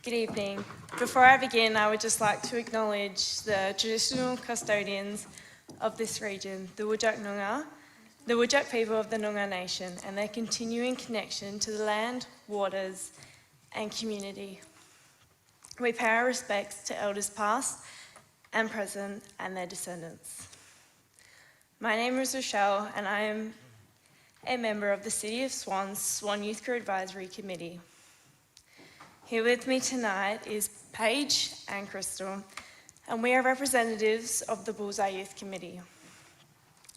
Good evening. Before I begin, I would just like to acknowledge the traditional custodians of this region, the Whadjuk Noongar, the Whadjuk people of the Noongar Nation, and their continuing connection to the land, waters, and community. We pay our respects to elders past and present and their descendants. My name is Rochelle, and I am a member of the City of Swan's Swan Youth Crew Advisory Committee. Here with me tonight is Paige and Crystal, and we are representatives of the Bullseye Youth Committee.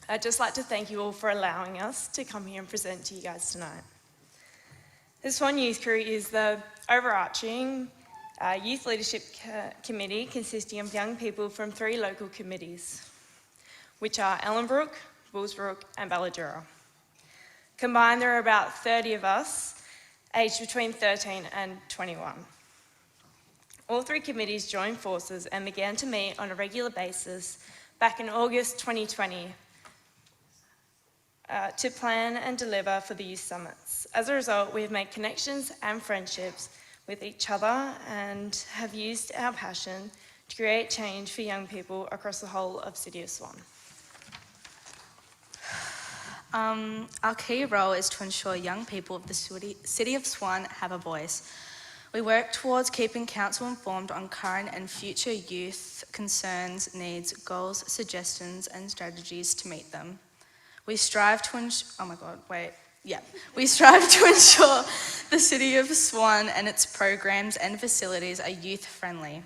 I'd just like to thank you all for allowing us to come here and present to you guys tonight. The Swan Youth Crew is the overarching youth leadership committee consisting of young people from 3 local committees, which are Ellenbrook, Bullsbrook and Balladura. Combined, there are about 30 of us, aged between 13 and 21. All 3 committees joined forces and began to meet on a regular basis back in August 2020 to plan and deliver for the youth summits. As a result, we have made connections and friendships with each other and have used our passion to create change for young people across the whole of City of Swan. Our key role is to ensure young people of the City of Swan have a voice. We work towards keeping council informed on current and future youth concerns, needs, goals, suggestions and strategies to meet them. We strive to ensure the City of Swan and its programs and facilities are youth friendly.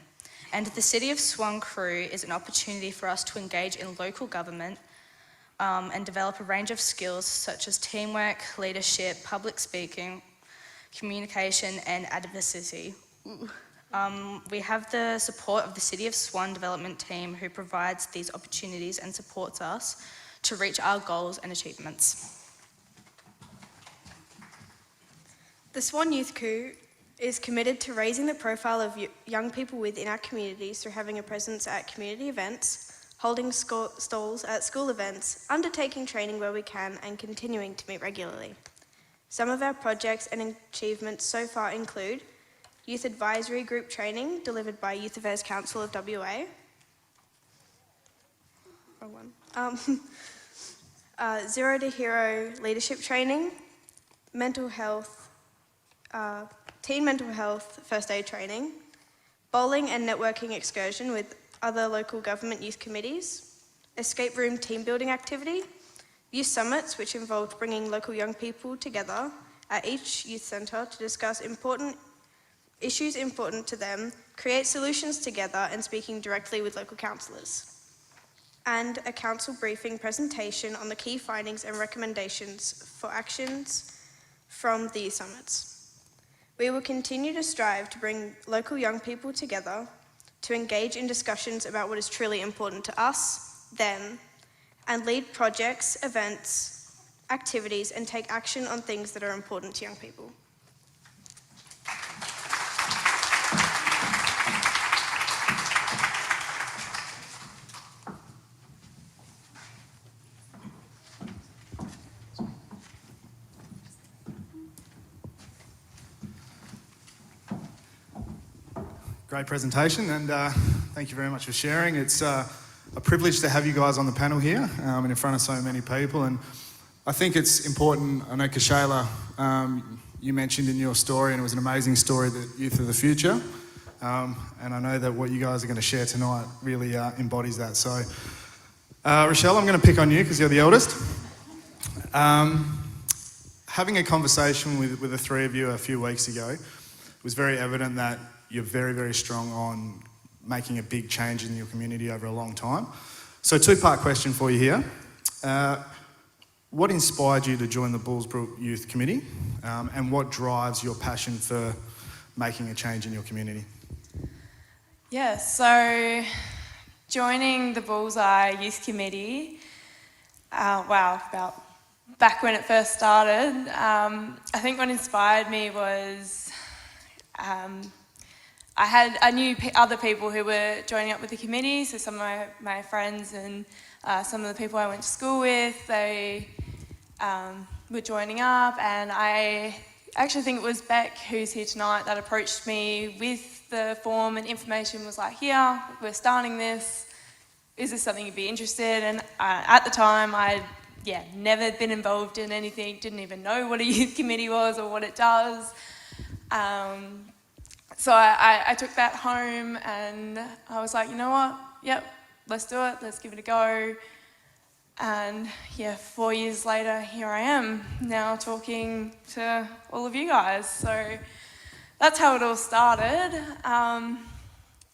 And the City of Swan crew is an opportunity for us to engage in local government and develop a range of skills such as teamwork, leadership, public speaking, communication and advocacy. We have the support of the City of Swan development team who provides these opportunities and supports us to reach our goals and achievements. The Swan Youth Crew is committed to raising the profile of young people within our communities through having a presence at community events, holding stalls at school events, undertaking training where we can, and continuing to meet regularly. Some of our projects and achievements so far include Youth Advisory Group training delivered by Youth Affairs Council of WA. Wrong one. Zero to Hero leadership training, mental health, teen mental health first aid training, bowling and networking excursion with other local government youth committees, escape room team building activity, youth summits which involved bringing local young people together at each youth centre to discuss issues important to them, create solutions together and speaking directly with local councillors, and a council briefing presentation on the key findings and recommendations for actions from the youth summits. We will continue to strive to bring local young people together to engage in discussions about what is truly important to us, them, and lead projects, events, activities, and take action on things that are important to young people. Great presentation, and thank you very much for sharing. It's a privilege to have you guys on the panel here and in front of so many people. And I think it's important. I know Kashayla, you mentioned in your story, and it was an amazing story, that youth are the future. And I know that what you guys are going to share tonight really embodies that. So, Rochelle, I'm going to pick on you because you're the eldest. Having a conversation with the 3 of you a few weeks ago, it was very evident that you're very, very strong on making a big change in your community over a long time. So 2-part question for you here. What inspired you to join the Bullsbrook Youth Committee, and what drives your passion for making a change in your community? Yeah, so joining the Bullseye Youth Committee, about back when it first started, I think what inspired me was I knew other people who were joining up with the committee, so some of my friends and some of the people I went to school with, they were joining up, and I actually think it was Beck, who's here tonight, that approached me with the form and information, was like, here, we're starting this. Is this something you'd be interested in? At the time, I'd never been involved in anything, didn't even know what a youth committee was or what it does. So I took that home and I was like, you know what? Yep, let's do it. Let's give it a go. And 4 years later, here I am now talking to all of you guys. So that's how it all started.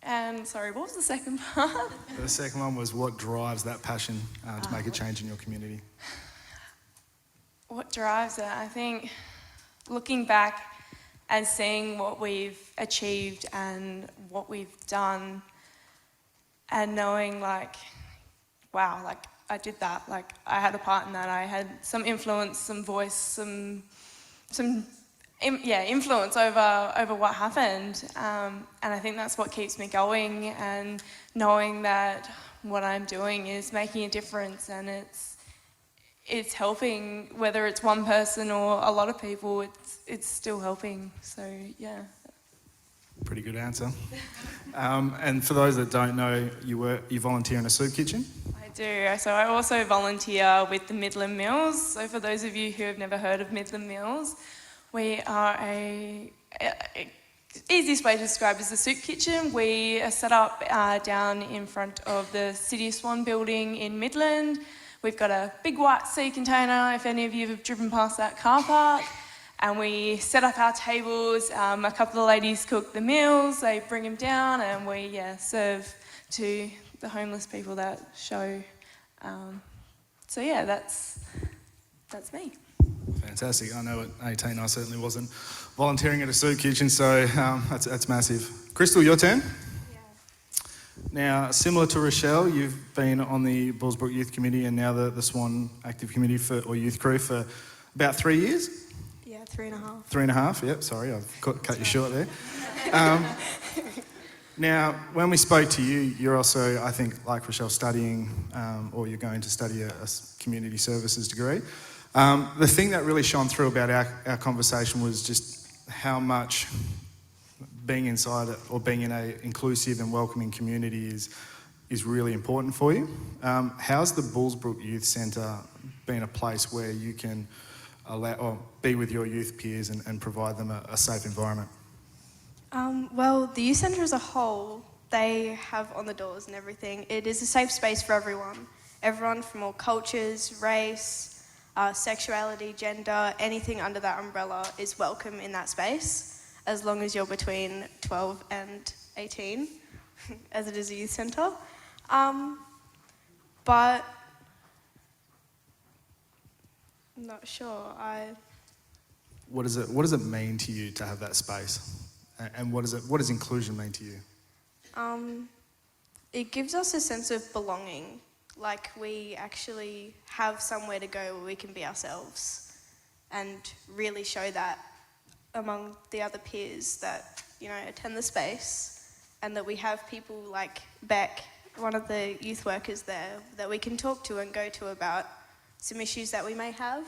And sorry, what was the second part? The second one was what drives that passion to make a change in your community? What drives it? I think looking back and seeing what we've achieved and what we've done and knowing like, wow, like I did that. Like I had a part in that. I had some influence, some voice, some influence over what happened. And I think that's what keeps me going, and knowing that what I'm doing is making a difference and it's helping, whether it's one person or a lot of people, it's still helping. So yeah. Pretty good answer. And for those that don't know, you volunteer in a soup kitchen? I do. So I also volunteer with the Midland Mills. So for those of you who have never heard of Midland Mills, we are easiest way to describe is a soup kitchen. We are set up down in front of the City of Swan building in Midland. We've got a big white sea container, if any of you have driven past that car park. And we set up our tables. A couple of ladies cook the meals, they bring them down, and we serve to the homeless people that show. So yeah, that's me. Fantastic. I know at 18 I certainly wasn't volunteering at a soup kitchen, so that's massive. Crystal, your turn. Now, similar to Rochelle, you've been on the Bullsbrook Youth Committee and now the Swan Active Committee or Youth Crew for about 3 years? Yeah, 3.5. 3.5, yep, sorry, I've cut you short there. Now, when we spoke to you, you're also, I think, like Rochelle, studying, or you're going to study a community services degree. The thing that really shone through about our conversation was just how much being inside it or being in an inclusive and welcoming community is really important for you. How's the Bullsbrook Youth Centre been a place where you can allow or be with your youth peers and provide them a safe environment? Well, the youth centre as a whole, they have on the doors and everything. It is a safe space for everyone. Everyone from all cultures, race, sexuality, gender, anything under that umbrella is welcome in that space, as long as you're between 12 and 18, as it is a youth centre. But I'm not sure. What does it mean to you to have that space? And what does inclusion mean to you? It gives us a sense of belonging, like we actually have somewhere to go where we can be ourselves and really show that among the other peers that, attend the space, and that we have people like Beck, one of the youth workers there, that we can talk to and go to about some issues that we may have.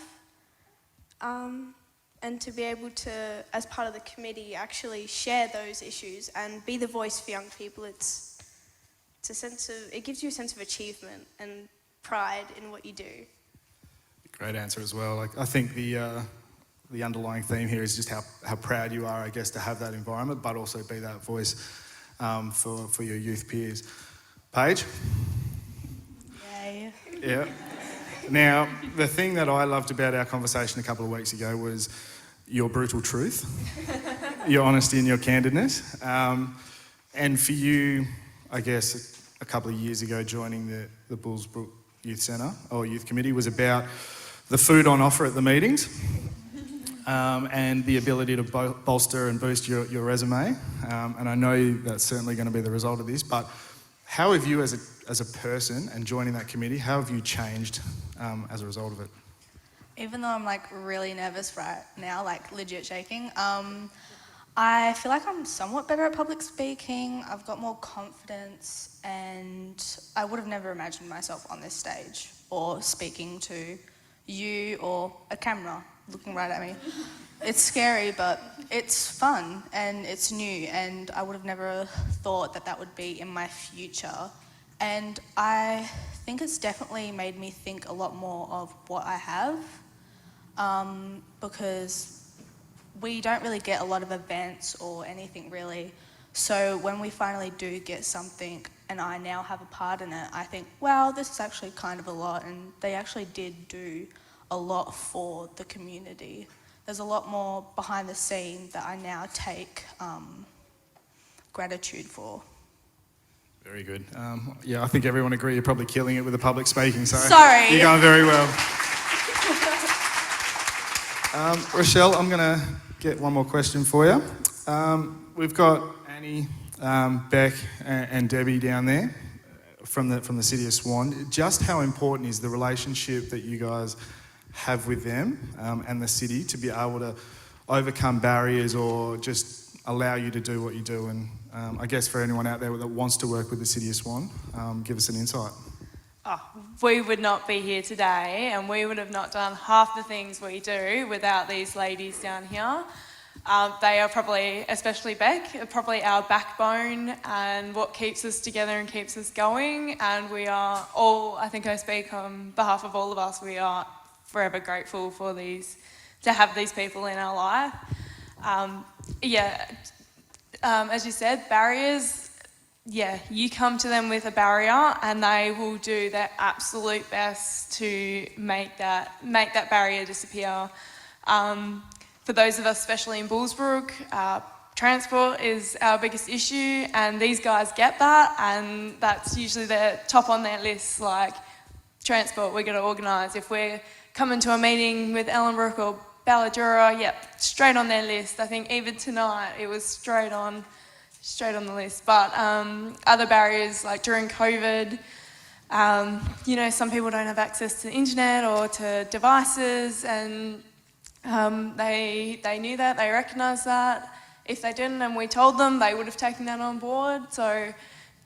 And to be able to, as part of the committee, actually share those issues and be the voice for young people, it gives you a sense of achievement and pride in what you do. Great answer as well. I think the underlying theme here is just how proud you are, I guess, to have that environment, but also be that voice for your youth peers. Paige? Yay. Yeah. Now, the thing that I loved about our conversation a couple of weeks ago was your brutal truth, your honesty and your candidness. And for you, I guess, a couple of years ago, joining the Bullsbrook Youth Centre or Youth Committee was about the food on offer at the meetings. And the ability to bolster and boost your resume. And I know that's certainly going to be the result of this, but how have you as a person and joining that committee, how have you changed as a result of it? Even though I'm really nervous right now, legit shaking, I feel like I'm somewhat better at public speaking. I've got more confidence, and I would have never imagined myself on this stage or speaking to you or a camera looking right at me. It's scary, but it's fun and it's new, and I would have never thought that that would be in my future. And I think it's definitely made me think a lot more of what I have, because we don't really get a lot of events or anything really. So when we finally do get something and I now have a part in it, I think, wow, this is actually kind of a lot, and they actually did do a lot for the community. There's a lot more behind the scene that I now take gratitude for. Very good. Yeah, I think everyone agree you're probably killing it with the public speaking, so Sorry. you're going very well. Rochelle, I'm going to get one more question for you. We've got Annie, Beck and Debbie down there from the City of Swan. Just how important is the relationship that you guys have with them and the city to be able to overcome barriers or just allow you to do what you do? And I guess for anyone out there that wants to work with the City of Swan, give us an insight. Oh, we would not be here today, and we would have not done half the things we do without these ladies down here. They are probably, especially Beck, probably our backbone and what keeps us together and keeps us going. And we are all, I think I speak on behalf of all of us, we are forever grateful for to have these people in our life. As you said, barriers, you come to them with a barrier and they will do their absolute best to make that barrier disappear. For those of us, especially in Bullsbrook, transport is our biggest issue, and these guys get that, and that's usually the top on their list, like transport we're going to organise. If we're coming to a meeting with Ellenbrook or Balladura, straight on their list. I think even tonight it was straight on the list. But other barriers, like during COVID, some people don't have access to the internet or to devices, and they knew that, they recognised that. If they didn't and we told them, they would have taken that on board. So,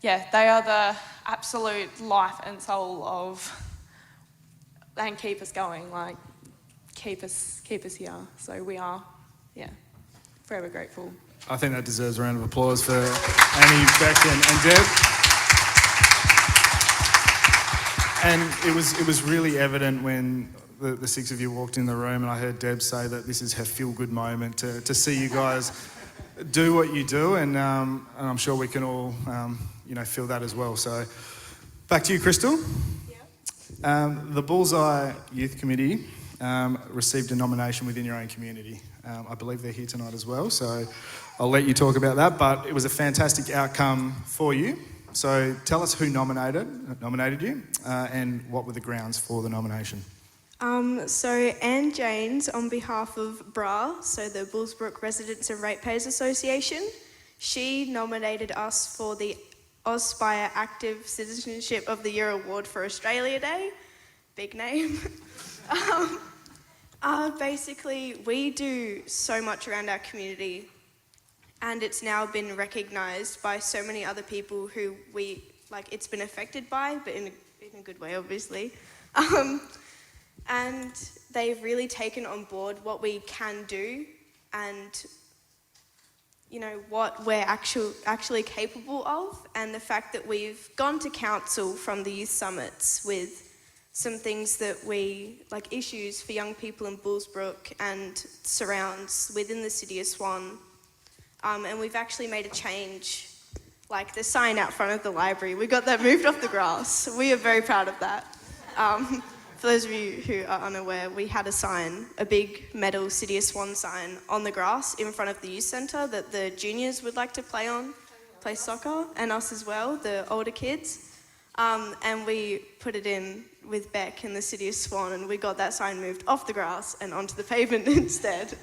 they are the absolute life and soul of, and keep us going, like keep us here. So we are, forever grateful. I think that deserves a round of applause for Annie, Beck and Deb. And it was really evident when the six of you walked in the room, and I heard Deb say that this is her feel-good moment to see you guys do what you do, and I'm sure we can all feel that as well. So back to you, Crystal. The Bullseye Youth Committee received a nomination within your own community. I believe they're here tonight as well, so I'll let you talk about that, but it was a fantastic outcome for you. So tell us who nominated you and what were the grounds for the nomination. So Anne Janes, on behalf of BRA, so the Bullsbrook Residents and Ratepayers Association, she nominated us for the Auspire Active Citizenship of the Year Award for Australia Day. Big name. Basically, we do so much around our community, and it's now been recognised by so many other people who it's been affected by, but in a good way, obviously. And they've really taken on board what we can do and, what we're actually capable of, and the fact that we've gone to council from the youth summits with some things that issues for young people in Bullsbrook and surrounds within the City of Swan. And we've actually made a change, like the sign out front of the library. We got that moved off the grass. We are very proud of that. For those of you who are unaware, we had a big metal City of Swan sign on the grass in front of the youth centre that the juniors would like to play soccer, and us as well, the older kids. And we put it in with Beck in the City of Swan, and we got that sign moved off the grass and onto the pavement instead.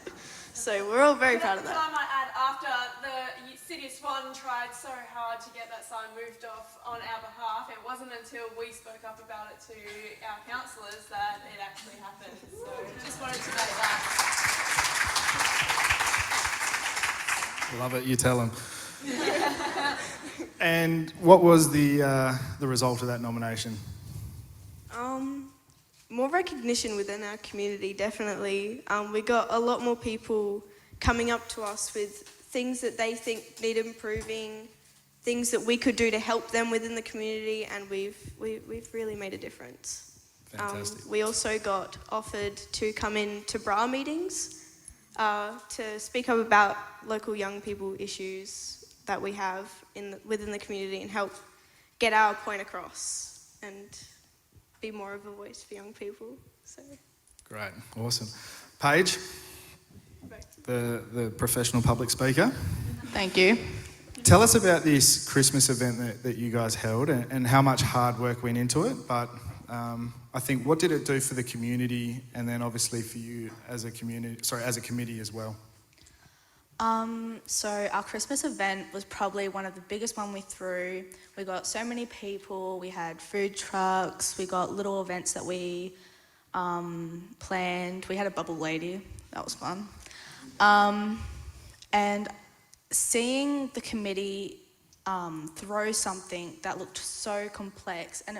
So we're all very proud of that. I might add, after the City of Swan tried so hard to get that sign moved off on our behalf, it wasn't until we spoke up about it to our councillors that it actually happened. So just wanted to make that. Love it, you tell them. And what was the result of that nomination? more recognition within our community, definitely. We got a lot more people coming up to us with things that they think need improving, things that we could do to help them within the community, and we've really made a difference. Fantastic. We also got offered to come in to BRA meetings to speak up about local young people issues that we have within the community and help get our point across and be more of a voice for young people. So Great, awesome. Paige, the professional public speaker. Thank you. Tell us about this Christmas event that you guys held and how much hard work went into it, but I think what did it do for the community and then obviously for you as a committee as well? So our Christmas event was probably one of the biggest one we threw. We got so many people, we had food trucks, we got little events that we planned. We had a bubble lady, that was fun. And seeing the committee throw something that looked so complex, and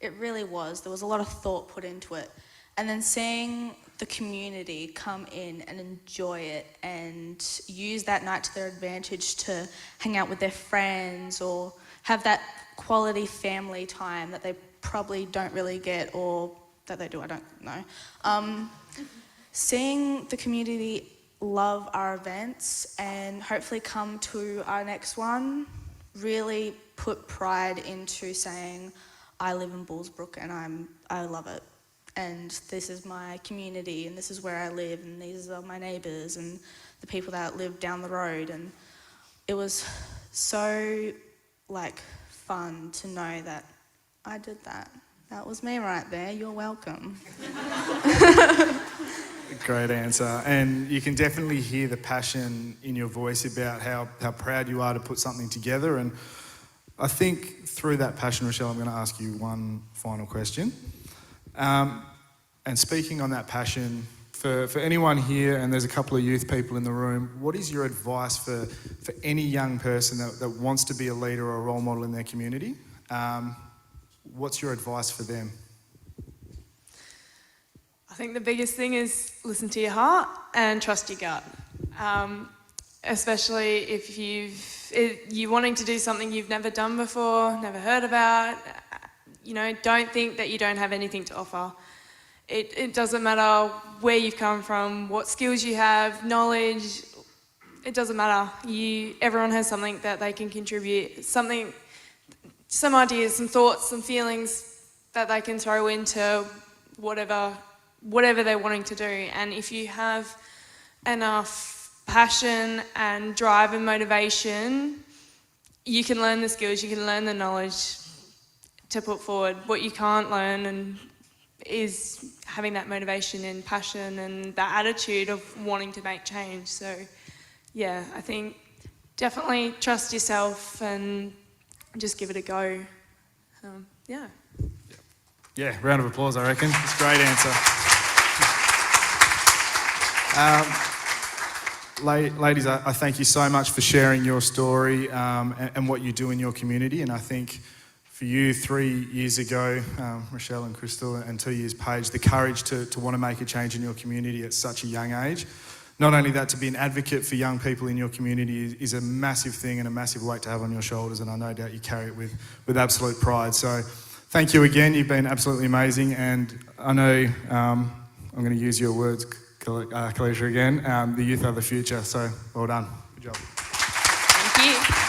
it really was, there was a lot of thought put into it. And then seeing the community come in and enjoy it and use that night to their advantage to hang out with their friends or have that quality family time that they probably don't really get, or that they do, I don't know. Seeing the community love our events and hopefully come to our next one really put pride into saying, I live in Bullsbrook and I love it. And this is my community, and this is where I live, and these are my neighbours and the people that live down the road. And it was so fun to know that I did that. That was me right there. You're welcome. Great answer. And you can definitely hear the passion in your voice about how proud you are to put something together. And I think through that passion, Rochelle, I'm going to ask you one final question. And speaking on that passion, for anyone here, and there's a couple of youth people in the room, what is your advice for any young person that wants to be a leader or a role model in their community? What's your advice for them? I think the biggest thing is listen to your heart and trust your gut. Especially if you're wanting to do something you've never done before, never heard about, don't think that you don't have anything to offer. It doesn't matter where you've come from, what skills you have, knowledge, it doesn't matter. Everyone has something that they can contribute, some ideas, some thoughts, some feelings that they can throw into whatever they're wanting to do. And if you have enough passion and drive and motivation, you can learn the skills, you can learn the knowledge to put forward. What you can't learn is having that motivation and passion and that attitude of wanting to make change. So yeah, I think definitely trust yourself and just give it a go. Yeah. Yeah, round of applause, I reckon. It's a great answer. Ladies, I thank you so much for sharing your story and what you do in your community. And I think for you 3 years ago, Rochelle and Crystal, and 2 years, Paige, the courage to want to make a change in your community at such a young age. Not only that, to be an advocate for young people in your community is a massive thing and a massive weight to have on your shoulders, and I no doubt you carry it with absolute pride. So thank you again, you've been absolutely amazing, and I know I'm going to use your words, Kalisha, again, the youth are the future, so well done. Good job. Thank you.